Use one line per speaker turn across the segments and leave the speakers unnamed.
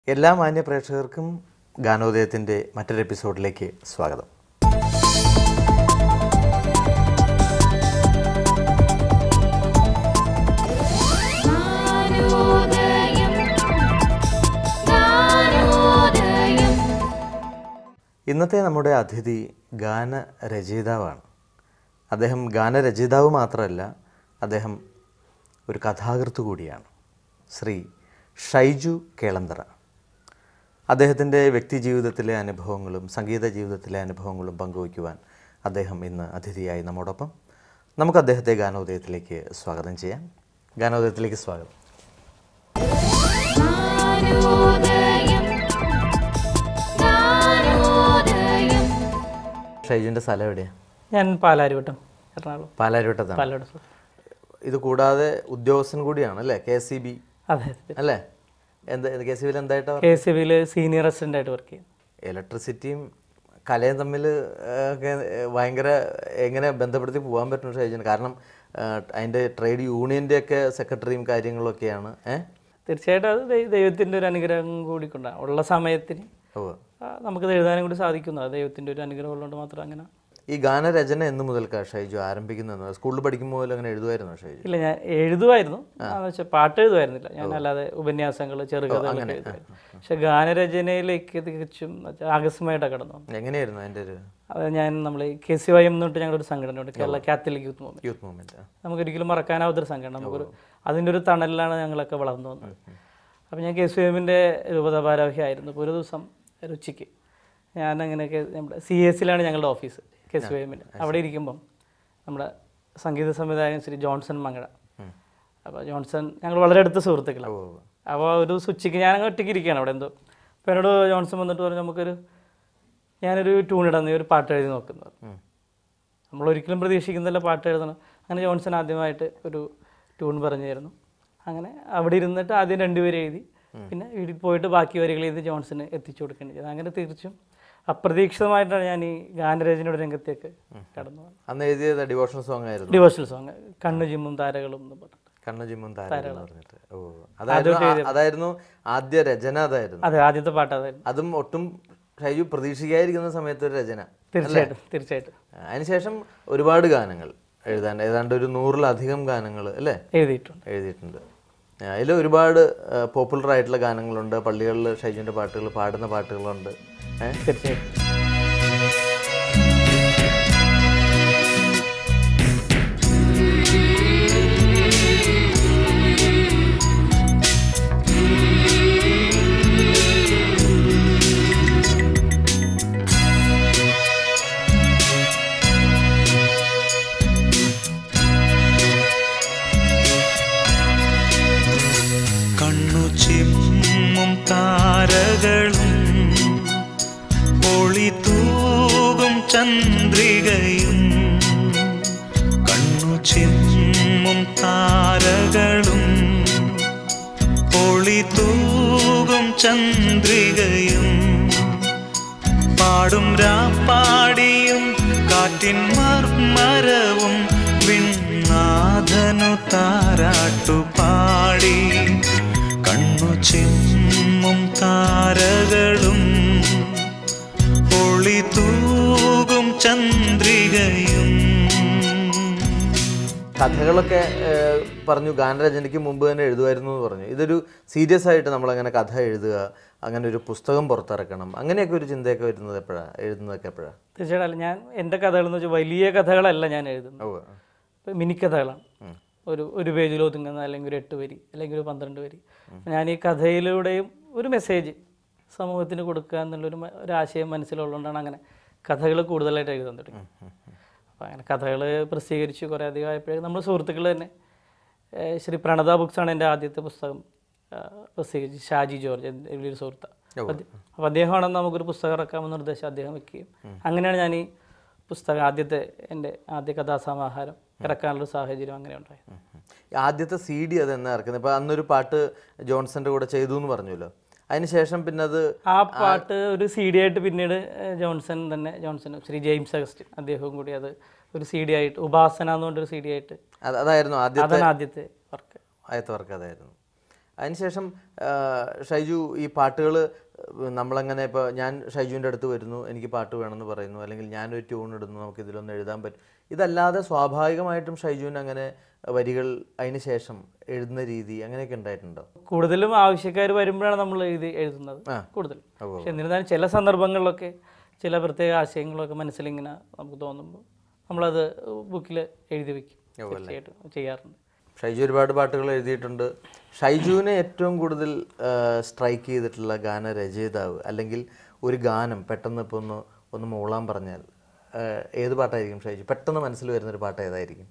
എല്ലാ മാന്യ പ്രേക്ഷകർക്കും ഗാനോദയത്തിൻ്റെ മറ്റൊരു എപ്പിസോഡിലേക്ക് സ്വാഗതം. ഇന്നത്തെ നമ്മുടെ അതിഥി ഗാനരചയിതാവാണ്. അദ്ദേഹം ഗാനരചയിതാവ് മാത്രമല്ല, അദ്ദേഹം ഒരു കഥാകൃത്ത് കൂടിയാണ്. ശ്രീ ഷൈജു കേളന്തറ. അദ്ദേഹത്തിൻ്റെ വ്യക്തി ജീവിതത്തിലെ അനുഭവങ്ങളും സംഗീത ജീവിതത്തിലെ അനുഭവങ്ങളും പങ്കുവയ്ക്കുവാൻ അദ്ദേഹം ഇന്ന് അതിഥിയായി നമ്മോടൊപ്പം. നമുക്ക് അദ്ദേഹത്തെ ഗാനോദയത്തിലേക്ക് സ്വാഗതം ചെയ്യാം. ഗാനോദയത്തിലേക്ക് സ്വാഗതം. ഷൈജുവിൻ്റെ സ്ഥലം എവിടെയാണ്?
ഞാൻ പാലാരിവട്ടം, എറണാകുളം.
പാലാരിവട്ടത്താണ്. ഇത് കൂടാതെ ഉദ്യോഗസ്ഥൻ കൂടിയാണ് അല്ലേ? KCB.
അതെ
അല്ലേ? KCBയിൽ എന്തായിട്ടാണ്?
KCBയിൽ സീനിയർ അസിസ്റ്റൻ്റ് ആയിട്ട് വർക്ക് ചെയ്യും.
ഇലക്ട്രിസിറ്റിയും കലയും തമ്മിൽ ഒക്കെ ഭയങ്കര എങ്ങനെ ബന്ധപ്പെടുത്തി പോകാൻ പറ്റും ഷൈജിന്? കാരണം അതിൻ്റെ ട്രേഡ് യൂണിയൻ്റെ ഒക്കെ സെക്രട്ടറിയും കാര്യങ്ങളൊക്കെയാണ്.
തീർച്ചയായിട്ടും അത് ദൈവത്തിൻ്റെ ഒരു അനുഗ്രഹം കൂടി കൊണ്ടാണ്. ഉള്ള സമയത്തിന് നമുക്കത് എഴുതാനും കൂടി സാധിക്കുന്നു. അത് ദൈവത്തിൻ്റെ ഒരു അനുഗ്രഹം ഉള്ളതുകൊണ്ട് മാത്രം അങ്ങനെ.
ഈ ഗാനരചന എന്ന് മുതൽക്കാണ് ഷൈജു ആരംഭിക്കുന്നത്? സ്കൂളിൽ പഠിക്കുമ്പോൾ പോലും അങ്ങനെ എഴുതുമായിരുന്നു ഷൈജു?
ഇല്ല, ഞാൻ എഴുതുമായിരുന്നു. വെച്ചാൽ പാട്ട് എഴുതുമായിരുന്നില്ല. ഞാൻ അല്ലാതെ ഉപന്യാസങ്ങൾ, ചെറുകഥകൾ എഴുതുമായിരുന്നു. പക്ഷെ ഗാനരചനയിലേക്ക് തികച്ചും ആകസ്മികമായിട്ടാണ് കടന്നു.
എങ്ങനെയായിരുന്നു അതിൻ്റെ ഒരു?
അത് നമ്മൾ KCYM എന്ന് പറഞ്ഞിട്ട് ഞങ്ങളൊരു സംഘടനയുണ്ട്, കേരള കാത്തലിക് യൂത്ത് മൂവ്മെൻറ്റ്. നമുക്കൊരിക്കലും മറക്കാനാവാത്തൊരു സംഘടന. നമുക്കൊരു അതിൻ്റെ ഒരു തണലിലാണ് ഞങ്ങളൊക്കെ വളർന്നു വന്നത്. അപ്പോൾ ഞാൻ KCYM-ൻ്റെ രൂപതാ ഭാരവാഹിയായിരുന്നു. ഇപ്പോൾ ഒരു ദിവസം ഒരു ഉച്ചയ്ക്ക് ഞാനങ്ങനെയൊക്കെ നമ്മുടെ CAC-ലാണ് ഞങ്ങളുടെ ഓഫീസ്, KCYM-ൻ്റെ. അവിടെ ഇരിക്കുമ്പം നമ്മുടെ സംഗീത സംവിധായകൻ ശ്രീ ജോൺസൺ മംഗഴ. അപ്പോൾ ജോൺസൺ ഞങ്ങൾ വളരെ അടുത്ത സുഹൃത്തുക്കളാണ്. അപ്പോൾ ഒരു ഉച്ചയ്ക്ക് ഞാനങ്ങ് ഒറ്റയ്ക്ക് ഇരിക്കുകയാണ് അവിടെ എന്തോ. അപ്പോൾ എന്നോട് ജോൺസൺ വന്നിട്ട് പറഞ്ഞു, ഞാനൊരു ട്യൂൺ ഇടാൻ, നീ ഒരു പാട്ട് എഴുതി നോക്കുന്നത്. നമ്മളൊരിക്കലും പ്രതീക്ഷിക്കുന്നില്ല പാട്ട് എഴുതണം. അങ്ങനെ ജോൺസൺ ആദ്യമായിട്ട് ഒരു ട്യൂൺ പറഞ്ഞു തരുന്നു. അങ്ങനെ അവിടെ ഇരുന്നിട്ട് ആദ്യം 2 പേര് എഴുതി, പിന്നെ വീട്ടിൽ പോയിട്ട് ബാക്കി വരികൾ എഴുതി ജോൺസന് എത്തിച്ചു കൊടുക്കേണ്ടി ചെയ്തത്. അങ്ങനെ തീർച്ചും അപ്രതീക്ഷിതമായിട്ടാണ് ഞാൻ ഈ ഗാനരചനയുടെ രംഗത്തേക്ക് കടന്നു വന്നത്.
അന്ന് എഴുതിയത് ഡിവോഷണൽ സോങ് ആയിരുന്നു.
ഡിവോഷണൽ സോങ്, കണ്ണു ചിമ്മും താരകളും എന്ന് പറഞ്ഞിട്ട്.
കണ്ണു ചിമ്മും താരകൾ പറഞ്ഞിട്ട്. അതായിരുന്നു ആദ്യ രചന. അതായിരുന്നു.
അതെ, ആദ്യത്തെ പാട്ട് അതായിരുന്നു.
അതും ഒട്ടും ഷൈജു പ്രതീക്ഷിക്കാതിരിക്കുന്ന സമയത്ത് ഒരു രചന.
തീർച്ചയായിട്ടും.
അതിനുശേഷം ഒരുപാട് ഗാനങ്ങൾ എഴുതാൻ, ഏതാണ്ട് ഒരു 100-ലധികം ഗാനങ്ങൾ അല്ലേ എഴുതിയിട്ടുണ്ട്. അതിൽ ഒരുപാട് പോപ്പുലർ ആയിട്ടുള്ള ഗാനങ്ങളുണ്ട്. പള്ളികളിൽ ഷൈജുവിൻ്റെ പാട്ടുകൾ പാടുന്ന പാട്ടുകളുണ്ട്.
തീർച്ചയായിട്ടും.
താരകളും ഒളി തൂകും ചന്ദ്രികയും, കണ്ണു ചിമ്മും താരകളും ഒളി തൂകും ചന്ദ്രികയും, പാടും രാപ്പാടിയും കാറ്റിൻ മർമരവും വിണ്ണാഥനു താരാട്ടുപാടി, കണ്ണു ചിമ്മും താരകളും ഒളി തൂകും ചന്ദ്രികയും.
കഥകളൊക്കെ പറഞ്ഞു ഗാനരചനയ്ക്ക് മുമ്പ് തന്നെ എഴുതുമായിരുന്നു എന്ന് പറഞ്ഞു. ഇതൊരു സീരിയസ് ആയിട്ട് നമ്മളങ്ങനെ കഥ എഴുതുക, അങ്ങനെ ഒരു പുസ്തകം പുറത്തിറക്കണം, അങ്ങനെയൊക്കെ ഒരു ചിന്തയൊക്കെ വരുന്നത് എപ്പോഴാണ്? എഴുതുന്നതൊക്കെ എപ്പോഴാണ്?
തീർച്ചയായിട്ടും. ഞാൻ എൻ്റെ കഥകളെന്ന് വെച്ചാൽ വലിയ കഥകളല്ല ഞാൻ എഴുതുന്നത്, മിനിക്കഥകളാണ്. ഒരു പേജിൽ ഒതുങ്ങുന്ന, അല്ലെങ്കിൽ ഒരു 8 വരി, അല്ലെങ്കിൽ ഒരു 12 വരി. ഞാൻ ഈ കഥയിലൂടെയും ഒരു മെസ്സേജ് സമൂഹത്തിന് കൊടുക്കുക എന്നുള്ളൊരു ആശയം മനസ്സിലുള്ളതുകൊണ്ടാണ് അങ്ങനെ കഥകൾ കൂടുതലായിട്ട് എഴുതാൻ തുടങ്ങി. അപ്പോൾ അങ്ങനെ കഥകൾ പ്രസിദ്ധീകരിച്ച് കുറേ അധികം ആയപ്പോഴേക്കും നമ്മുടെ സുഹൃത്തുക്കൾ തന്നെ, ശ്രീ പ്രണത ബുക്സാണ് എൻ്റെ ആദ്യത്തെ പുസ്തകം പ്രസിദ്ധീകരിച്ച്. ഷാജി ജോർജ് വലിയൊരു സുഹൃത്താണ്. അപ്പോൾ അദ്ദേഹമാണെന്ന് നമുക്കൊരു പുസ്തകം ഇറക്കാമെന്ന നിർദ്ദേശം അദ്ദേഹം വയ്ക്കുകയും അങ്ങനെയാണ് ഞാൻ ഈ പുസ്തകം എൻ്റെ ആദ്യ കഥാസമാഹാരം ഇറക്കാനുള്ള സാഹചര്യം അങ്ങനെ ഉണ്ടായി.
ആദ്യത്തെ CD അതെന്നാ ഇറക്കുന്നത്? ഇപ്പോൾ അന്നൊരു പാട്ട് ജോൺസന്റെ കൂടെ ചെയ്തു എന്ന് പറഞ്ഞല്ലോ, അതിനുശേഷം പിന്നെ അത്
ആ പാട്ട് ഒരു CD ആയിട്ട് പിന്നീട് ജോൺസനും ശ്രീ ജെയിംസ് അഗസ്റ്റിൻ അദ്ദേഹവും കൂടി അത് ഒരു CD ആയിട്ട്, ഉപാസന എന്നുകൊണ്ടൊരു CD ആയിട്ട്.
അതായിരുന്നു ആദ്യത്തെ
വർക്ക്.
ആദ്യത്തെ വർക്ക് അതായിരുന്നു. അതിനുശേഷം ഷൈജു ഈ പാട്ടുകൾ നമ്മളങ്ങനെ ഇപ്പോൾ ഞാൻ ഷൈജുവിൻ്റെ അടുത്ത് വരുന്നു, എനിക്ക് പാട്ട് വേണമെന്ന് പറയുന്നു, അല്ലെങ്കിൽ ഞാനൊരു ട്യൂൺ ഇടുന്നു, നമുക്ക് ഇതിലൊന്ന് എഴുതാൻ പറ്റും. ഇതല്ലാതെ സ്വാഭാവികമായിട്ടും ഷൈജുവിന് അങ്ങനെ വരികൾ അതിന് ശേഷം എഴുതുന്ന രീതി അങ്ങനെയൊക്കെ ഉണ്ടായിട്ടുണ്ടോ?
കൂടുതലും ആവശ്യക്കാർ വരുമ്പോഴാണ് നമ്മൾ എഴുതുന്നത് കൂടുതൽ. പക്ഷെ എന്നിരുന്നാലും ചില സന്ദർഭങ്ങളിലൊക്കെ ചില പ്രത്യേക ആശയങ്ങളൊക്കെ മനസ്സിലിങ്ങനെ നമുക്ക് തോന്നുമ്പോൾ നമ്മളത് ബുക്കിൽ എഴുതി വയ്ക്കും. തീർച്ചയായിട്ടും ചെയ്യാറുണ്ട്.
ഷൈജു ഒരുപാട് പാട്ടുകൾ എഴുതിയിട്ടുണ്ട്. ഷൈജുവിനെ ഏറ്റവും കൂടുതൽ സ്ട്രൈക്ക് ചെയ്തിട്ടുള്ള ഗാനരചയിതാവ് അല്ലെങ്കിൽ ഒരു ഗാനം പെട്ടെന്ന് ഇപ്പോൾ ഒന്ന് മൂളാൻ പറഞ്ഞാൽ ഏത് പാട്ടായിരിക്കും ഷൈജു? പെട്ടെന്ന് മനസ്സിൽ വരുന്നൊരു പാട്ട് ഏതായിരിക്കും?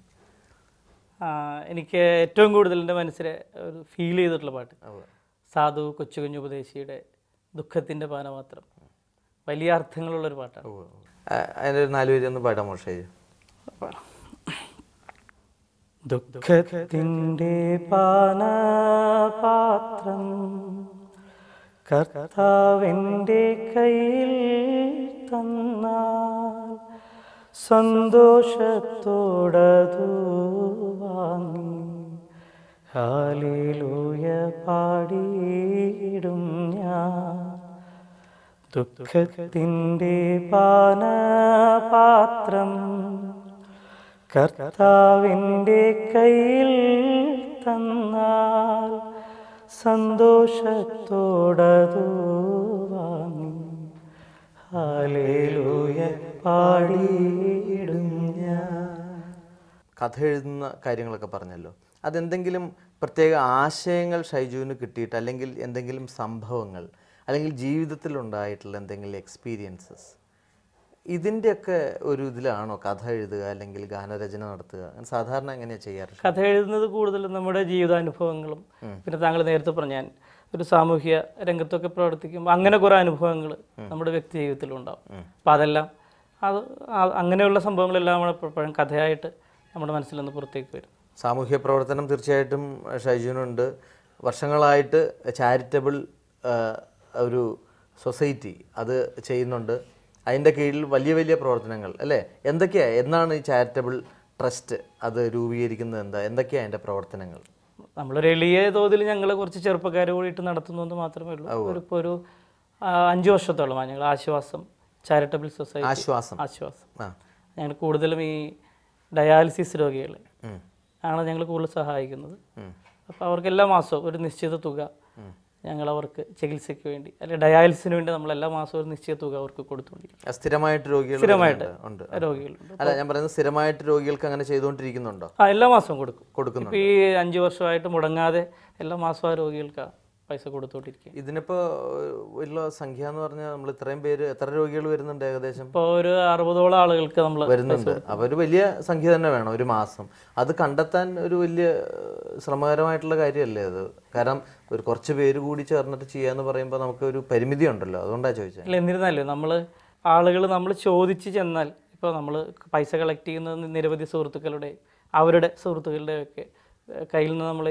എനിക്ക് ഏറ്റവും കൂടുതൽ എൻ്റെ മനസ്സിൽ ഒരു ഫീൽ ചെയ്തിട്ടുള്ള പാട്ട് സാധു കൊച്ചു കുഞ്ഞു ഉപദേശിയുടെ ദുഃഖത്തിൻ്റെ പാനപാത്രം. വലിയ അർത്ഥങ്ങളുള്ളൊരു പാട്ടാണ്.
അതിൻ്റെ ഒരു 4 വരി ഒന്ന് പാടാമോ ഷൈജു?
ദുഃഖത്തിൻ്റെ പാനപാത്രം കർത്താവിൻ്റെ കയ്യിൽ തന്നാൽ സന്തോഷത്തോടതു വാങ്ങി ഹല്ലേലൂയ പാടിയിടും ഞാൻ. ദുഃഖത്തിൻ്റെ പാനപാത്രം കർത്താവിൻ്റെ കയ്യിൽ തന്നാൽ സന്തോഷത്തോടതു വാങ്ങി ഹല്ലേലൂയ പാടിയിടും ഞാൻ.
കഥ എഴുതുന്ന കാര്യങ്ങളൊക്കെ പറഞ്ഞല്ലോ, അതെന്തെങ്കിലും പ്രത്യേക ആശയങ്ങൾ ഷൈജുവിന് കിട്ടിയിട്ട് അല്ലെങ്കിൽ എന്തെങ്കിലും സംഭവങ്ങൾ അല്ലെങ്കിൽ ജീവിതത്തിലുണ്ടായിട്ടുള്ള എന്തെങ്കിലും എക്സ്പീരിയൻസസ് ഇതിൻ്റെയൊക്കെ ഒരു ഇതിലാണോ കഥ എഴുതുക അല്ലെങ്കിൽ ഗാനരചന നടത്തുക? സാധാരണ എങ്ങനെയാണ് ചെയ്യാറ്?
കഥ എഴുതുന്നത് കൂടുതലും നമ്മുടെ ജീവിതാനുഭവങ്ങളും പിന്നെ താങ്കൾ നേരത്തെ പറഞ്ഞാൽ ഒരു സാമൂഹ്യ രംഗത്തൊക്കെ പ്രവർത്തിക്കുമ്പോൾ അങ്ങനെ കുറേ അനുഭവങ്ങൾ നമ്മുടെ വ്യക്തി ജീവിതത്തിലുണ്ടാവും. അപ്പം അതെല്ലാം അങ്ങനെയുള്ള സംഭവങ്ങളെല്ലാം നമ്മളെപ്പോഴും കഥയായിട്ട് നമ്മുടെ മനസ്സിൽ നിന്ന് പുറത്തേക്ക് വരും.
സാമൂഹ്യ പ്രവർത്തനം തീർച്ചയായിട്ടും ഷൈജുവിനുണ്ട്. വർഷങ്ങളായിട്ട് ചാരിറ്റബിൾ ഒരു സൊസൈറ്റി അത് ചെയ്യുന്നുണ്ട്. അതിൻ്റെ കീഴിൽ വലിയ വലിയ പ്രവർത്തനങ്ങൾ അല്ലേ? എന്തൊക്കെയാണ്, എന്നാണ് ഈ ചാരിറ്റബിൾ ട്രസ്റ്റ് അത് രൂപീകരിക്കുന്നത്? എന്തൊക്കെയാണ് അതിൻ്റെ പ്രവർത്തനങ്ങൾ?
നമ്മളൊരു എളിയ തോതിൽ ഞങ്ങൾ കുറച്ച് ചെറുപ്പക്കാർ കൂടിയിട്ട് നടത്തുന്നത് മാത്രമേ ഉള്ളൂ. ഇപ്പോൾ ഒരു 5 വർഷത്തോളമാണ് ഞങ്ങൾ ആശ്വാസം ചാരിറ്റബിൾ സൊസൈറ്റി. ആശ്വാസം ഞങ്ങൾ കൂടുതലും ഈ ഡയാലിസിസ് രോഗികളെ ആണ് ഞങ്ങൾ കൂടുതൽ സഹായിക്കുന്നത്. അപ്പോൾ അവർക്ക് എല്ലാ മാസവും ഒരു നിശ്ചിത തുക ഞങ്ങൾ അവർക്ക് ചികിത്സയ്ക്ക് വേണ്ടി അല്ലെങ്കിൽ ഡയാലിസിന് വേണ്ടി നമ്മൾ എല്ലാ മാസവും ഒരു നിശ്ചിത തുക അവർക്ക് കൊടുത്തുകൊണ്ടിരിക്കും.
സ്ഥിരമായിട്ട് രോഗികളുണ്ട്. അല്ല, ഞാൻ പറയുന്നത് സ്ഥിരമായിട്ട് രോഗികൾക്ക് അങ്ങനെ ചെയ്തുകൊണ്ടിരിക്കുന്നുണ്ടോ?
എല്ലാ മാസവും കൊടുക്കുന്നു. ഇപ്പോൾ ഈ 5 വർഷമായിട്ട് മുടങ്ങാതെ എല്ലാ മാസവും ആ രോഗികൾക്ക് പൈസ കൊടുത്തോണ്ടിരിക്കുക.
ഇതിനിപ്പോൾ ഉള്ള സംഖ്യ എന്ന് പറഞ്ഞാൽ നമ്മൾ ഇത്രയും പേര് എത്ര രോഗികൾ വരുന്നുണ്ട്? ഏകദേശം
ഇപ്പോൾ ഒരു 60ഓളം ആളുകൾക്ക് നമ്മൾ
വരുന്നുണ്ട്. അപ്പോൾ ഒരു വലിയ സംഖ്യ തന്നെ വേണം ഒരു മാസം. അത് കണ്ടെത്താൻ ഒരു വലിയ ശ്രമകരമായിട്ടുള്ള കാര്യമല്ലേ അത്? കാരണം ഒരു കുറച്ച് പേര് കൂടി ചേർന്നിട്ട് ചെയ്യാന്ന് പറയുമ്പോൾ നമുക്ക് ഒരു പരിമിതി ഉണ്ടല്ലോ, അതുകൊണ്ടാണ് ചോദിച്ചത്.
അല്ല, എന്നിരുന്നാലും നമ്മൾ ചോദിച്ച് ചെന്നാൽ ഇപ്പോൾ നമ്മൾ പൈസ കളക്ട് ചെയ്യുന്നത് നിരവധി സുഹൃത്തുക്കളുടെ അവരുടെ സുഹൃത്തുക്കളുടെയൊക്കെ കയ്യിൽ നിന്ന് നമ്മൾ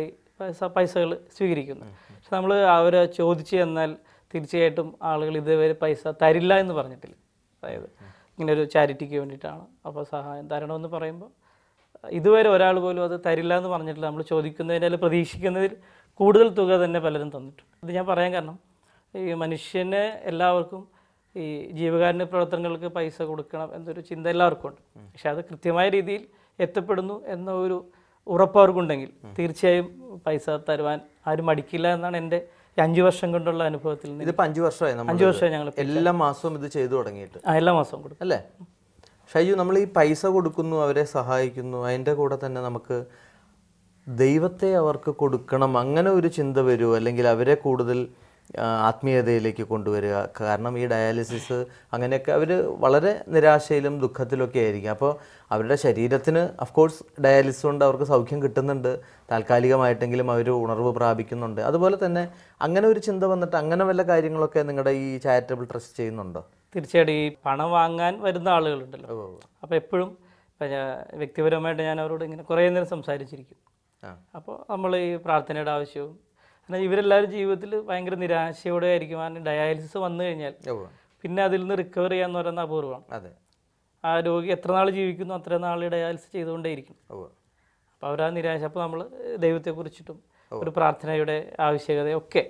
പൈസകൾ സ്വീകരിക്കുന്നു. പക്ഷെ നമ്മൾ അവരെ ചോദിച്ച് ചെന്നാൽ തീർച്ചയായിട്ടും ആളുകൾ ഇതുവരെ പൈസ തരില്ല എന്ന് പറഞ്ഞിട്ടില്ല. അതായത് ഇങ്ങനെ ഒരു ചാരിറ്റിക്ക് വേണ്ടിയിട്ടാണ് അപ്പോൾ സഹായം തരണമെന്ന് പറയുമ്പോൾ ഇതുവരെ ഒരാൾ പോലും അത് തരില്ല എന്ന് പറഞ്ഞിട്ടില്ല. നമ്മൾ ചോദിക്കുന്നതിനാൽ പ്രതീക്ഷിക്കുന്നതിൽ കൂടുതൽ തുക തന്നെ പലരും തന്നിട്ടുണ്ട്. ഇത് ഞാൻ പറയാൻ കാരണം ഈ മനുഷ്യന് എല്ലാവർക്കും ഈ ജീവകാരുണ്യ പ്രവർത്തനങ്ങൾക്ക് പൈസ കൊടുക്കണം എന്നൊരു ചിന്ത എല്ലാവർക്കും ഉണ്ട്. പക്ഷെ അത് കൃത്യമായ രീതിയിൽ എത്തപ്പെടുന്നു എന്ന ഒരു ഉറപ്പ് അവർക്കുണ്ടെങ്കിൽ തീർച്ചയായും പൈസ തരുവാൻ ആരും മടിക്കില്ല എന്നാണ് എൻ്റെ 5 വർഷം കൊണ്ടുള്ള അനുഭവത്തിൽ നിന്ന്.
ഇതിപ്പോൾ 5 വർഷമായി
5 വർഷമായി ഞങ്ങൾ
എല്ലാ മാസവും ഇത് ചെയ്തു തുടങ്ങിയിട്ട്.
എല്ലാ മാസവും കൊടുക്കും
അല്ലേ ഷൈജു? നമ്മൾ ഈ പൈസ കൊടുക്കുന്നു, അവരെ സഹായിക്കുന്നു, അതിൻ്റെ കൂടെ തന്നെ നമുക്ക് ദൈവത്തെ അവർക്ക് കൊടുക്കണം അങ്ങനെ ഒരു ചിന്ത വരുമോ? അല്ലെങ്കിൽ അവരെ കൂടുതൽ ആത്മീയതയിലേക്ക് കൊണ്ടുവരിക? കാരണം ഈ ഡയാലിസിസ് അങ്ങനെയൊക്കെ അവർ വളരെ നിരാശയിലും ദുഃഖത്തിലൊക്കെ ആയിരിക്കും. അപ്പോൾ അവരുടെ ശരീരത്തിന് അഫ്കോഴ്സ് ഡയാലിസിസ് കൊണ്ട് അവർക്ക് സൗഖ്യം കിട്ടുന്നുണ്ട്, താൽക്കാലികമായിട്ടെങ്കിലും അവർ ഉണർവ് പ്രാപിക്കുന്നുണ്ട്. അതുപോലെ തന്നെ അങ്ങനെ ഒരു ചിന്ത വന്നിട്ട് അങ്ങനെ വല്ല കാര്യങ്ങളൊക്കെ നിങ്ങളുടെ ഈ ചാരിറ്റബിൾ ട്രസ്റ്റ് ചെയ്യുന്നുണ്ടോ?
തീർച്ചയായിട്ടും ഈ പണം വാങ്ങാൻ വരുന്ന ആളുകളുണ്ടല്ലോ, അപ്പോൾ എപ്പോഴും വ്യക്തിപരമായിട്ട് ഞാൻ അവരോട് ഇങ്ങനെ കുറേ നേരം സംസാരിച്ചിരിക്കും. അപ്പോൾ നമ്മൾ ഈ പ്രാർത്ഥനയുടെ ആവശ്യവും എന്നാൽ ഇവരെല്ലാവരും ജീവിതത്തിൽ ഭയങ്കര നിരാശയോടെ ആയിരിക്കും. ആ ഡയാലിസിസ് വന്നു കഴിഞ്ഞാൽ പിന്നെ അതിൽ നിന്ന് റിക്കവർ ചെയ്യാന്ന് പറയുന്ന അപൂർവമാണ്.
അതെ,
ആ രോഗി എത്ര നാൾ ജീവിക്കുന്നു അത്ര നാൾ ഡയാലിസിസ് ചെയ്തുകൊണ്ടേയിരിക്കും. അപ്പോൾ അവരാ നിരാശ. അപ്പോൾ നമ്മൾ ദൈവത്തെക്കുറിച്ചിട്ടും ഒരു പ്രാർത്ഥനയുടെ ആവശ്യകതയൊക്കെ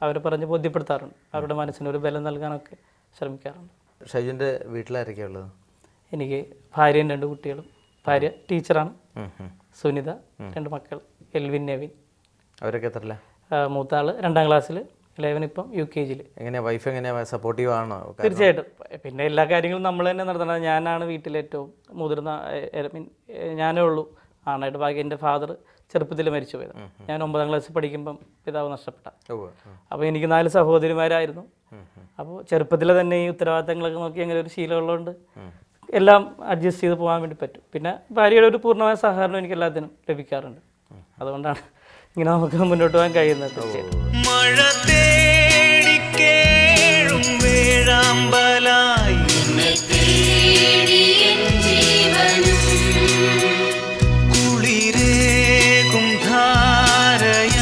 അവർ പറഞ്ഞ് ബോധ്യപ്പെടുത്താറുണ്ട്. അവരുടെ മനസ്സിനൊരു ബലം നൽകാനൊക്കെ ശ്രമിക്കാറുണ്ട്.
ഷൈജുവിൻ്റെ വീട്ടിലാരൊക്കെയാണ് ഉള്ളത്?
എനിക്ക് ഭാര്യയും 2 കുട്ടികളും. ഭാര്യ ടീച്ചറാണ്, സുനിത. 2 മക്കൾ, എൽവിൻ, നെവിൻ.
അവരൊക്കെ എത്രല്ല?
മൂത്താൾ 2ാം ക്ലാസ്സിൽ, ഇളയവൻ ഇപ്പം UKG.
എങ്ങനെയാണ് വൈഫ് എങ്ങനെയാണ് സപ്പോർട്ടീവ് ആണോ?
തീർച്ചയായിട്ടും. പിന്നെ എല്ലാ കാര്യങ്ങളും നമ്മൾ തന്നെ നടത്തണം. ഞാനാണ് വീട്ടിലേറ്റവും മുതിർന്ന, ഞാനേ ഉള്ളൂ ആണായിട്ട്. ബാക്കി എൻ്റെ ഫാദർ ചെറുപ്പത്തിൽ മരിച്ചു പോയത്. ഞാൻ 9ാം ക്ലാസ്സിൽ പഠിക്കുമ്പം പിതാവ് നഷ്ടപ്പെട്ട. അപ്പോൾ എനിക്ക് 4 സഹോദരിമാരായിരുന്നു. അപ്പോൾ ചെറുപ്പത്തിൽ തന്നെ ഈ ഉത്തരവാദിത്തങ്ങളൊക്കെ നോക്കി അങ്ങനെ ഒരു ശീലമുള്ളതുകൊണ്ട് എല്ലാം അഡ്ജസ്റ്റ് ചെയ്ത് പോകാൻ വേണ്ടി പറ്റും. പിന്നെ ഭാര്യയുടെ ഒരു പൂർണ്ണമായ സഹകരണം എനിക്ക് എല്ലാത്തിനും ലഭിക്കാറുണ്ട്. അതുകൊണ്ടാണ് ഇങ്ങനെ നമുക്ക് മുന്നോട്ട് പോകാൻ കഴിയുന്നത്.
മഴ തേടിക്കേഴും വേഴാമ്പലായി കുളിരേകും ധാരയായി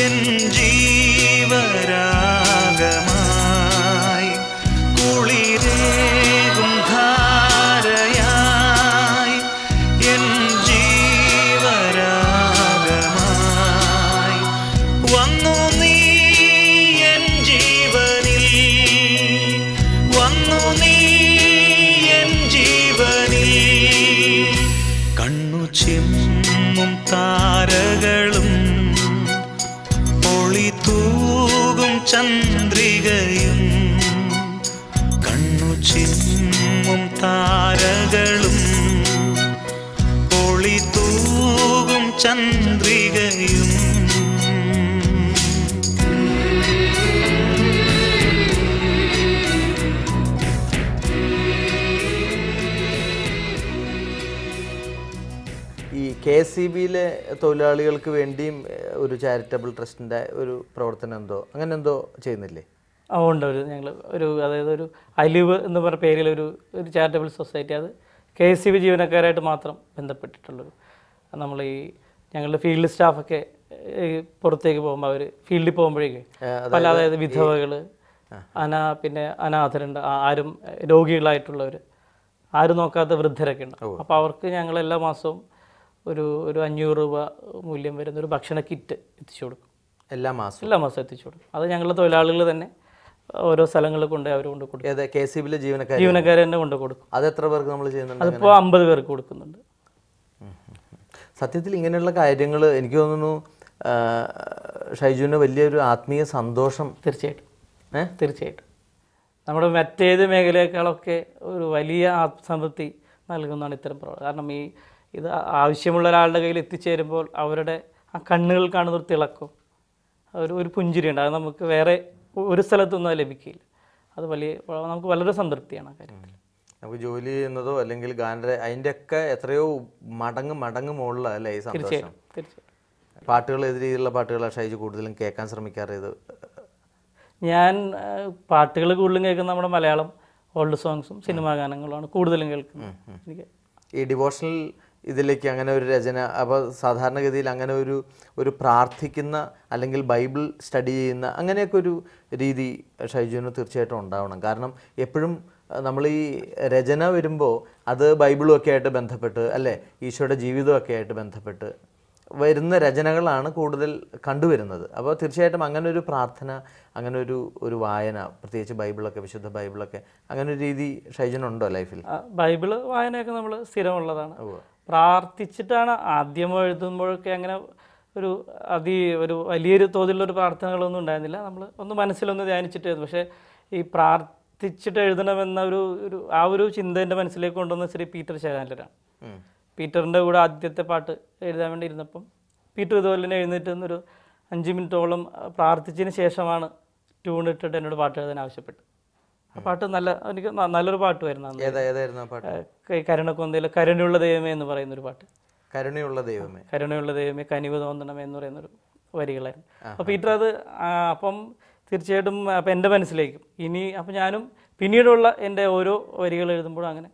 എൻ ജീവരാഗമായി കുളിരേകും ധാരയായി എൻ ജീവരാഗമായി വന്നു നീ എൻ ജീവനിൽ വന്നു നീ എൻ ജീവനിൽ കണ്ണു ചെമ്മും താരകളും ഒളി തൂകും ചന്ദ്രികയും കണ്ണു ചെമ്മും താരകളും ഒളി തൂകും ചന്ദ്രികയും
ഈ KSEBയിലെ തൊഴിലാളികൾക്ക് വേണ്ടിയും ഒരു ചാരിറ്റബിൾ ട്രസ്റ്റിൻ്റെ ഒരു പ്രവർത്തനം എന്തോ അങ്ങനെ എന്തോ ചെയ്യുന്നില്ലേ?
ഉണ്ട്. ഞങ്ങൾ അതായത് ഒരു അലിവ് എന്ന് പറഞ്ഞ പേരിൽ ഒരു ചാരിറ്റബിൾ സൊസൈറ്റി. അത് KSEB ജീവനക്കാരായിട്ട് മാത്രം ബന്ധപ്പെട്ടിട്ടുള്ളൊരു. നമ്മൾ ഈ ഞങ്ങളുടെ ഫീൽഡ് സ്റ്റാഫൊക്കെ പുറത്തേക്ക് പോകുമ്പോൾ അവർ ഫീൽഡിൽ പോകുമ്പോഴേക്ക് പല, അതായത് വിധവകൾ, പിന്നെ അനാഥരുണ്ട്, ആരും രോഗികളായിട്ടുള്ളവർ, ആരും നോക്കാത്ത വൃദ്ധരൊക്കെ ഉണ്ട്. അപ്പോൾ അവർക്ക് ഞങ്ങൾ എല്ലാ മാസവും ഒരു 500 രൂപ മൂല്യം വരുന്ന ഒരു ഭക്ഷണ കിറ്റ് എത്തിച്ചു കൊടുക്കും. എല്ലാ മാസവും എത്തിച്ചു കൊടുക്കും. അത് ഞങ്ങളുടെ തൊഴിലാളികൾ തന്നെ ഓരോ സ്ഥലങ്ങളിൽ കൊണ്ട് അവർ കൊണ്ട് കൊടുക്കും.
KSEBയിലെ
ജീവനക്കാർ തന്നെ കൊണ്ട് കൊടുക്കും.
അത് എത്ര പേർക്ക് നമ്മൾ ചെയ്യുന്നുണ്ട്?
അതിപ്പോൾ 50 പേർക്ക് കൊടുക്കുന്നുണ്ട്.
സത്യത്തിൽ ഇങ്ങനെയുള്ള കാര്യങ്ങൾ എനിക്ക് തോന്നുന്നു ഷൈജുവിന് വലിയൊരു ആത്മീയ സന്തോഷം.
തീർച്ചയായിട്ടും നമ്മുടെ മറ്റേത് മേഖലയേക്കാളൊക്കെ ഒരു വലിയ ആത്മസംതൃപ്തി നൽകുന്നതാണ് ഇത്തരം പ്രവർത്തനം. കാരണം ഇത് ആവശ്യമുള്ള ഒരാളുടെ കയ്യിൽ എത്തിച്ചേരുമ്പോൾ അവരുടെ ആ കണ്ണുകൾ കാണുന്നൊരു തിളക്കം, ഒരു പുഞ്ചിരിയുണ്ട്. അത് നമുക്ക് വേറെ ഒരു സ്ഥലത്തൊന്നും അത് ലഭിക്കില്ല. അത് നമുക്ക് വളരെ സംതൃപ്തിയാണ് ആ കാര്യത്തിൽ.
നമുക്ക് ജോലി ചെയ്യുന്നതോ അല്ലെങ്കിൽ അതിൻ്റെയൊക്കെ എത്രയോ മടങ്ങ് മുകളിലല്ലേ ഈ സന്തോഷം?
തീർച്ചയായിട്ടും.
പാട്ടുകൾ ഏത് രീതിയിലുള്ള പാട്ടുകളാണ് ഷൈജു കൂടുതലും കേൾക്കാൻ ശ്രമിക്കാറ്?
ഞാൻ പാട്ടുകൾ കൂടുതലും കേൾക്കുന്നത് നമ്മുടെ മലയാളം ഓൾഡ് സോങ്സും സിനിമാ ഗാനങ്ങളുമാണ് കൂടുതലും കേൾക്കുന്നത്. എനിക്ക്
ഈ ഡിവോഷണൽ ഇതിലേക്ക് അങ്ങനെ ഒരു രചന, അപ്പോൾ സാധാരണഗതിയിൽ അങ്ങനെ ഒരു പ്രാർത്ഥിക്കുന്ന അല്ലെങ്കിൽ ബൈബിൾ സ്റ്റഡി ചെയ്യുന്ന അങ്ങനെയൊക്കെ ഒരു രീതി ഷൈജുവിന് തീർച്ചയായിട്ടും ഉണ്ടാവണം. കാരണം എപ്പോഴും നമ്മൾ ഈ രചന വരുമ്പോൾ അത് ബൈബിളും ഒക്കെ ആയിട്ട് ബന്ധപ്പെട്ട്, അല്ലേ, ഈശോയുടെ ജീവിതമൊക്കെ ആയിട്ട് ബന്ധപ്പെട്ട് വരുന്ന രചനകളാണ് കൂടുതൽ കണ്ടുവരുന്നത്. അപ്പോൾ തീർച്ചയായിട്ടും അങ്ങനെ ഒരു പ്രാർത്ഥന, അങ്ങനെ ഒരു വായന, പ്രത്യേകിച്ച് ബൈബിളൊക്കെ, വിശുദ്ധ ബൈബിളൊക്കെ, അങ്ങനെ ഒരു രീതി ഷൈജനുണ്ടോ ലൈഫിൽ?
ബൈബിള് വായനയൊക്കെ നമ്മൾ സ്ഥിരമുള്ളതാണ്. പ്രാർത്ഥിച്ചിട്ടാണ് ആദ്യം എഴുതുമ്പോഴൊക്കെ അങ്ങനെ ഒരു വലിയൊരു തോതിലുള്ളൊരു പ്രാർത്ഥനകളൊന്നും ഉണ്ടായിരുന്നില്ല. നമ്മൾ ഒന്ന് മനസ്സിലൊന്ന് ധ്യാനിച്ചിട്ടായിരുന്നു. പക്ഷേ ഈ പ്രാർത്ഥിച്ചിട്ട് എഴുതണമെന്ന ആ ഒരു ചിന്ത എൻ്റെ മനസ്സിലേക്ക് കൊണ്ടുവന്ന ശ്രീ പീറ്റർ ചാനലരാണ്. പീറ്ററിൻ്റെ കൂടെ ആദ്യത്തെ പാട്ട് എഴുതാൻ വേണ്ടി ഇരുന്നപ്പം പീറ്റർ ഇതുപോലെ തന്നെ എഴുന്നേറ്റ് ഒരു 5 മിനിറ്റോളം പ്രാർത്ഥിച്ചതിന് ശേഷമാണ് ട്യൂൺ ഇട്ടിട്ട് എന്നോട് പാട്ട് എഴുതാൻ ആവശ്യപ്പെട്ടു. ആ പാട്ട് എനിക്ക് നല്ലൊരു പാട്ടുമായിരുന്നു. കരുണക്കൊന്തയിലെ കരുണയുള്ള ദൈവമേ എന്ന് പറയുന്നൊരു പാട്ട്. കരുണയുള്ള ദൈവമേ കനിവ് തോന്നണമേ എന്ന് പറയുന്നൊരു വരികളായിരുന്നു. അപ്പോൾ പീറ്റർ അപ്പം തീർച്ചയായിട്ടും അപ്പം എൻ്റെ മനസ്സിലേക്കും അപ്പം ഞാനും പിന്നീടുള്ള എൻ്റെ ഓരോ വരികൾ എഴുതുമ്പോഴും അങ്ങനെ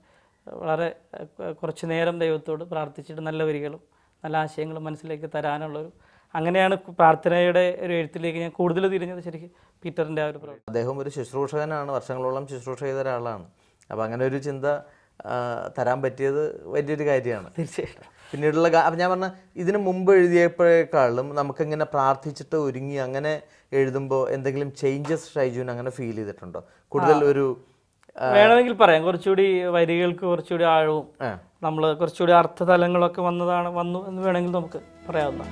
വളരെ കുറച്ച് നേരം ദൈവത്തോട് പ്രാർത്ഥിച്ചിട്ട് നല്ല വരികളും നല്ല ആശയങ്ങളും മനസ്സിലേക്ക് തരാനുള്ളൊരു, അങ്ങനെയാണ് പ്രാർത്ഥനയുടെ ഒരു എഴുത്തിലേക്ക് ഞാൻ കൂടുതൽ തിരിഞ്ഞത് ശരിക്കും പീറ്ററിൻ്റെ ആ ഒരു പ്രവർത്തനം.
അദ്ദേഹം ഒരു ശുശ്രൂഷകനാണ്, വർഷങ്ങളോളം ശുശ്രൂഷ ചെയ്ത ഒരാളാണ്. അപ്പോൾ അങ്ങനെ ഒരു ചിന്ത തരാൻ പറ്റിയത് വലിയൊരു കാര്യമാണ്.
തീർച്ചയായിട്ടും.
പിന്നീടുള്ള അപ്പം ഞാൻ പറഞ്ഞ ഇതിന് മുമ്പ് എഴുതിയപ്പോഴേക്കാളും നമുക്കിങ്ങനെ പ്രാർത്ഥിച്ചിട്ട് ഒരുങ്ങി അങ്ങനെ എഴുതുമ്പോൾ എന്തെങ്കിലും ചേഞ്ചസ് ഷൈജുവിന് അങ്ങനെ ഫീൽ ചെയ്തിട്ടുണ്ടോ? കൂടുതൽ ഒരു
വേണമെങ്കിൽ പറയാം, കുറച്ചുകൂടി വരികൾക്ക് കുറച്ചുകൂടി ആഴവും നമ്മൾ കുറച്ചുകൂടി അർത്ഥതലങ്ങളൊക്കെ വന്നു എന്ന് വേണമെങ്കിൽ നമുക്ക് പറയാവുന്ന.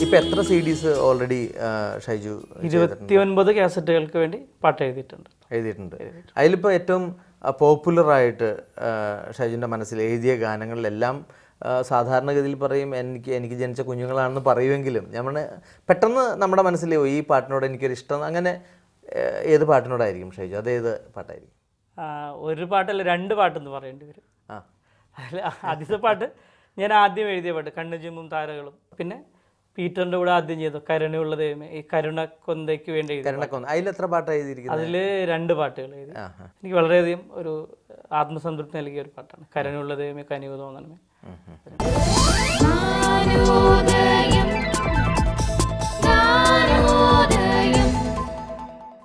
ഇപ്പം എത്ര CDs ഓൾറെഡി ഷൈജു?
29 കാസറ്റുകൾക്ക് വേണ്ടി പാട്ട് എഴുതിയിട്ടുണ്ട്.
അതിലിപ്പോൾ ഏറ്റവും പോപ്പുലറായിട്ട് ഷൈജുവിൻ്റെ മനസ്സിൽ എഴുതിയ ഗാനങ്ങളിലെല്ലാം സാധാരണഗതിയിൽ പറയും എനിക്ക് ജനിച്ച കുഞ്ഞുങ്ങളാണെന്ന് പറയുമെങ്കിലും നമ്മൾ പെട്ടെന്ന് നമ്മുടെ മനസ്സിൽ ഈ പാട്ടിനോട് എനിക്കൊരു ഇഷ്ടം, അങ്ങനെ ഏത് പാട്ടിനോടായിരിക്കും ഷൈജു? അതേത് പാട്ടായിരിക്കും?
ഒരു പാട്ടല്ല, 2 പാട്ടെന്ന് പറയേണ്ടി വരും. അതിൽ ആദ്യത്തെ പാട്ട് ഞാൻ ആദ്യം എഴുതിയ പാട്ട് കണ്ണു ചിമ്മും താരകളും, പിന്നെ പീറ്ററിൻ്റെ കൂടെ ആദ്യം ചെയ്തു കരുണയുള്ള ദൈവമേ, ഈ കരുണക്കൊന്തയ്ക്ക് വേണ്ടി
അതിലെത്ര പാട്ട് എഴുതിയിരിക്കുന്നത്?
അതിൽ 2 പാട്ടുകൾ എഴുതി. എനിക്ക് വളരെയധികം ഒരു ആത്മസംതൃപ്തി നൽകിയ ഒരു പാട്ടാണ് കരുണയുള്ള ദൈവമേ കനിവ് തോന്നണമേ.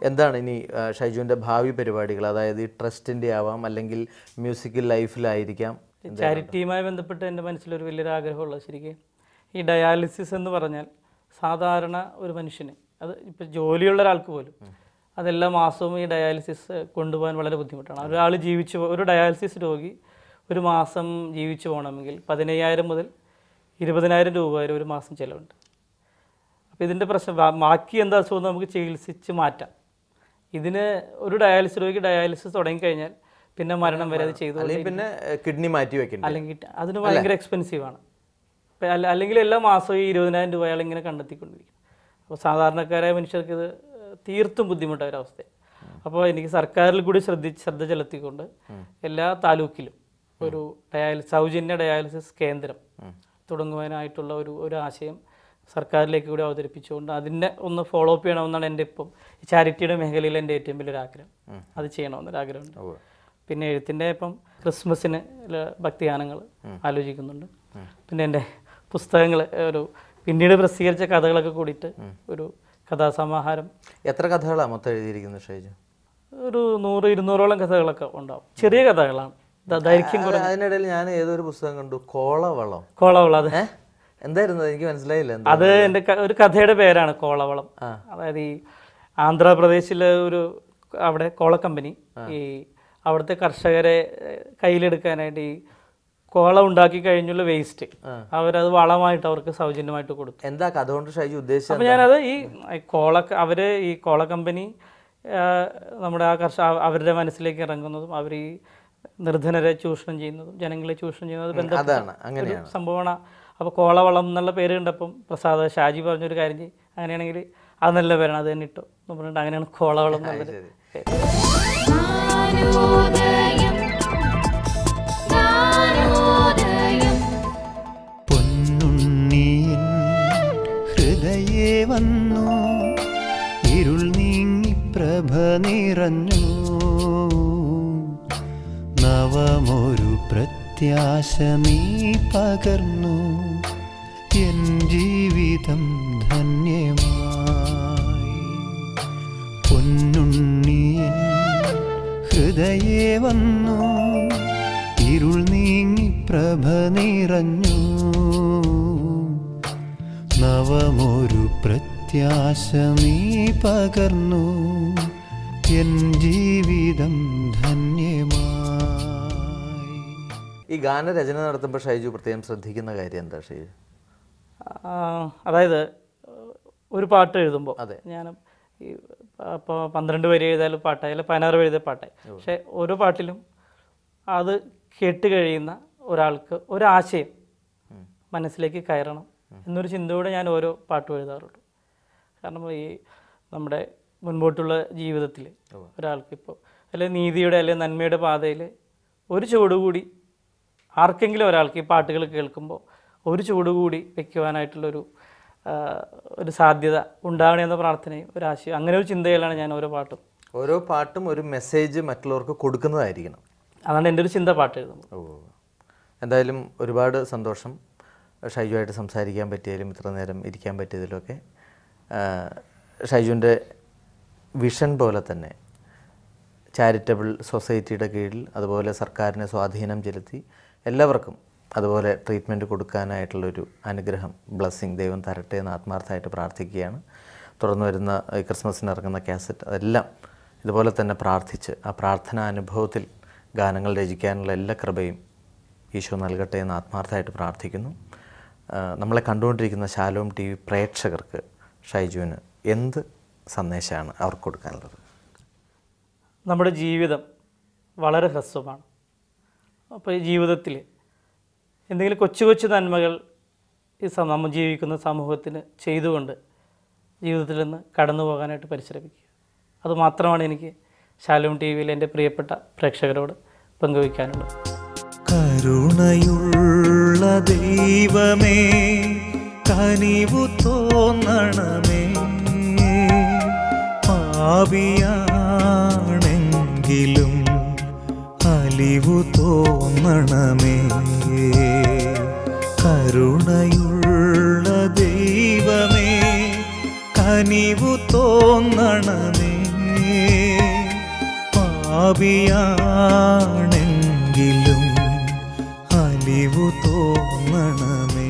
എന്താണ് ഇനി ഷൈജുവിൻ്റെ ഭാവി പരിപാടികൾ? അതായത് ഈ ട്രസ്റ്റിൻ്റെ ആവാം, അല്ലെങ്കിൽ മ്യൂസിക്കൽ ലൈഫിലായിരിക്കാം.
ചാരിറ്റിയുമായി ബന്ധപ്പെട്ട് എൻ്റെ മനസ്സിലൊരു വലിയൊരു ആഗ്രഹമുള്ളത് ശരിക്കും ഈ ഡയാലിസിസ് എന്ന് പറഞ്ഞാൽ സാധാരണ ഒരു മനുഷ്യന്, അത് ഇപ്പോൾ ജോലിയുള്ള ഒരാൾക്ക് പോലും അതെല്ലാ മാസവും ഈ ഡയാലിസിസ് കൊണ്ടുപോകാൻ വളരെ ബുദ്ധിമുട്ടാണ്. ഒരു ഡയാലിസിസ് രോഗി ഒരു മാസം ജീവിച്ചു പോകണമെങ്കിൽ 15,000 മുതൽ 20,000 രൂപ വരെ ഒരു മാസം ചിലവുണ്ട്. അപ്പോൾ ഇതിൻ്റെ പ്രശ്നം ബാക്കി എന്താ അസുഖം നമുക്ക് ചികിത്സിച്ച് മാറ്റാം. ഇതിന് ഒരു ഡയാലിസിസ് രോഗിക്ക് ഡയാലിസിസ് തുടങ്ങിക്കഴിഞ്ഞാൽ പിന്നെ മരണം വരെ അത് ചെയ്തു,
പിന്നെ കിഡ്നി മാറ്റി വെക്കണം,
അല്ലെങ്കിൽ അതിന് ഭയങ്കര എക്സ്പെൻസീവാണ്. അല്ലെങ്കിൽ എല്ലാ മാസവും ഈ 20,000 രൂപ അയാൾ ഇങ്ങനെ കണ്ടെത്തിക്കൊണ്ടിരിക്കും. അപ്പോൾ സാധാരണക്കാരായ മനുഷ്യർക്ക് ഇത് തീർത്തും ബുദ്ധിമുട്ടായ ഒരവസ്ഥയാണ്. അപ്പോൾ എനിക്ക് സർക്കാരിൽ കൂടി ശ്രദ്ധ ചെലുത്തിക്കൊണ്ട് എല്ലാ താലൂക്കിലും ഒരു സൗജന്യ ഡയാലിസിസ് കേന്ദ്രം തുടങ്ങുവാനായിട്ടുള്ള ഒരു ആശയം സർക്കാരിലേക്ക് കൂടി അവതരിപ്പിച്ചുകൊണ്ട് അതിനെ ഒന്ന് ഫോളോ അപ്പ് ചെയ്യണമെന്നാണ് എൻ്റെ ഇപ്പം ചാരിറ്റിയുടെ മേഖലയിൽ എൻ്റെ ഏറ്റവും വലിയൊരു ആഗ്രഹം. അത് ചെയ്യണമെന്നൊരാഗ്രഹമുണ്ട്. പിന്നെ എഴുത്തിൻ്റെ ഇപ്പം ക്രിസ്മസിന് ഭക്തിഗാനങ്ങൾ ആലോചിക്കുന്നുണ്ട്. പിന്നെ എൻ്റെ പുസ്തകങ്ങൾ പിന്നീട് പ്രസിദ്ധീകരിച്ച കഥകളൊക്കെ കൂടിയിട്ട് ഒരു കഥാസമാഹാരം.
എത്ര കഥകളാണ് മൊത്തം എഴുതിയിരിക്കുന്നത് ഷൈജു?
ഒരു 100-200ഓളം കഥകളൊക്കെ ഉണ്ടാവും. ചെറിയ കഥകളാണ്, ദൈർഘ്യം കുറഞ്ഞ.
അതിനിടയിൽ ഞാൻ ഏതൊരു പുസ്തകം കണ്ടു, കോളവളം.
അതെ,
എന്തായിരുന്നു എനിക്ക് മനസ്സിലായില്ല.
അത് എൻ്റെ ഒരു കഥയുടെ പേരാണ് കോളവളം. അതായത് ഈ ആന്ധ്രാപ്രദേശിലെ അവിടെ കോള കമ്പനി ഈ അവിടുത്തെ കർഷകരെ കയ്യിലെടുക്കാനായിട്ട് ഈ കോള ഉണ്ടാക്കി കഴിഞ്ഞുള്ള വേസ്റ്റ് അവരത് വളമായിട്ട് അവർക്ക് സൗജന്യമായിട്ട് കൊടുത്തു.
എന്താ കഥ കൊണ്ട് ഷൈജു ഉദ്ദേശിച്ചത്?
അപ്പോൾ ഞാനത് ഈ കോള കമ്പനി നമ്മുടെ അവരുടെ മനസ്സിലേക്ക് ഇറങ്ങുന്നതും അവർ ഈ നിർധനരെ ചൂഷണം ചെയ്യുന്നതും ജനങ്ങളെ ചൂഷണം ചെയ്യുന്നതും ബന്ധപ്പെട്ട സംഭവമാണ്. അപ്പോൾ കോളവളം എന്നുള്ള പേര് കണ്ടപ്പം ഷാജി പറഞ്ഞൊരു കാര്യം ചെയ്യും, അങ്ങനെയാണെങ്കിൽ അത് നല്ല പേരാണ്, അത് തന്നെ ഇട്ടോ എന്ന് പറഞ്ഞിട്ട് അങ്ങനെയാണ് കോളവളം എന്നുള്ളത്.
പൊന്നുണ്ണിയൻ ഹൃദയേ വന്നു, ഇരുൾ നീങ്ങി പ്രഭ നിറഞ്ഞു, നവമൊരു പ്രത്യാശ നീ പകർന്നു, എൻ ജീവിതം ധന്യമായി. പൊന്നുണ്ണിയൻ ഹൃദയേ വന്നു, ഇരുൾ നീങ്ങി പ്രഭ നിറഞ്ഞു, നവമൊരു പ്രത്യാശ നീ പകർന്നു, എൻ ജീവിതം ധന്യമായി.
ഈ ഗാനരചന നടത്തുമ്പോൾ ഷൈജു പ്രത്യേകം ശ്രദ്ധിക്കുന്ന കാര്യം എന്താ ഷൈജു?
അതായത് ഒരു പാട്ട് എഴുതുമ്പോൾ ഞാൻ ഈ ഇപ്പോൾ 12 വരി എഴുതിയാലും പാട്ടായി, അല്ലെങ്കിൽ 16 വരി എഴുതിയ പാട്ടായി. പക്ഷേ ഓരോ പാട്ടിലും അത് കേട്ട് കഴിയുന്ന ഒരാൾക്ക് ഒരാശയം മനസ്സിലേക്ക് കയറണം എന്നൊരു ചിന്തയോടെ ഞാൻ ഓരോ പാട്ടും എഴുതാറുള്ളൂ. കാരണം ഈ നമ്മുടെ മുൻപോട്ടുള്ള ജീവിതത്തിൽ ഒരാൾക്ക് ഇപ്പോൾ അല്ലെങ്കിൽ നീതിയുടെ അല്ലെങ്കിൽ നന്മയുടെ പാതയിൽ ഒരു ചുവടുകൂടി ആർക്കെങ്കിലും ഒരാൾക്ക് ഈ പാട്ടുകൾ കേൾക്കുമ്പോൾ ഒരു ചുവടുകൂടി വയ്ക്കുവാനായിട്ടുള്ളൊരു ഒരു സാധ്യത ഉണ്ടാകണമെന്ന പ്രാർത്ഥനയും ഒരാശയം, അങ്ങനെ ഒരു ചിന്തയിലാണ് ഞാൻ ഓരോ പാട്ടും
ഒരു മെസ്സേജ് മറ്റുള്ളവർക്ക് കൊടുക്കുന്നതായിരിക്കണം.
അതാണ് എൻ്റെ ഒരു ചിന്ത പാട്ട് എഴുതുന്നത്.
എന്തായാലും ഒരുപാട് സന്തോഷം ഷൈജുവായിട്ട് സംസാരിക്കാൻ പറ്റിയതിലും ഇത്ര നേരം ഇരിക്കാൻ പറ്റിയതിലൊക്കെ. ഷൈജുവിൻ്റെ വിഷൻ പോലെ തന്നെ ചാരിറ്റബിൾ സൊസൈറ്റിയുടെ കീഴിൽ അതുപോലെ സർക്കാരിനെ സ്വാധീനം ചെലുത്തി എല്ലാവർക്കും അതുപോലെ ട്രീറ്റ്മെൻറ്റ് കൊടുക്കാനായിട്ടുള്ളൊരു അനുഗ്രഹം, ബ്ലെസ്സിങ് ദൈവം തരട്ടെ എന്ന് ആത്മാർത്ഥമായിട്ട് പ്രാർത്ഥിക്കുകയാണ്. തുടർന്ന് വരുന്ന ക്രിസ്മസിന് ഇറങ്ങുന്ന കാസറ്റ് അതെല്ലാം ഇതുപോലെ തന്നെ പ്രാർത്ഥിച്ച് ആ പ്രാർത്ഥനാ അനുഭവത്തിൽ ഗാനങ്ങൾ രചിക്കാനുള്ള എല്ലാ കൃപയും ഈശോ നൽകട്ടെ എന്ന് ആത്മാർത്ഥമായിട്ട് പ്രാർത്ഥിക്കുന്നു. നമ്മളെ കണ്ടുകൊണ്ടിരിക്കുന്ന ശാലോം TV പ്രേക്ഷകർക്ക് ഷൈജുവിന് എന്ത് സന്ദേശമാണ് അവർക്ക് കൊടുക്കാനുള്ളത്?
നമ്മുടെ ജീവിതം വളരെ ഹ്രസ്വമാണ്. അപ്പോൾ ഈ ജീവിതത്തിൽ എന്തെങ്കിലും കൊച്ചു കൊച്ചു നന്മകൾ ഈ നമ്മൾ ജീവിക്കുന്ന സമൂഹത്തിന് ചെയ്തുകൊണ്ട് ജീവിതത്തിൽ നിന്ന് കടന്നു പോകാനായിട്ട് പരിശ്രമിക്കുക. അതുമാത്രമാണ് എനിക്ക് ശാലോം TVയിൽ എൻ്റെ പ്രിയപ്പെട്ട പ്രേക്ഷകരോട് പങ്കുവയ്ക്കാനുള്ളത്.
കരുണയുള്ള ദൈവമേ, കനിവു തോന്നണമേ, പാപിയാണെങ്കിലും അലിവു തോന്നണമേ. കരുണയുള്ള ദൈവമേ, കനിവു തോന്നണമേ, പാപിയാണെങ്കിലും അലിവു തോന്നണമേ.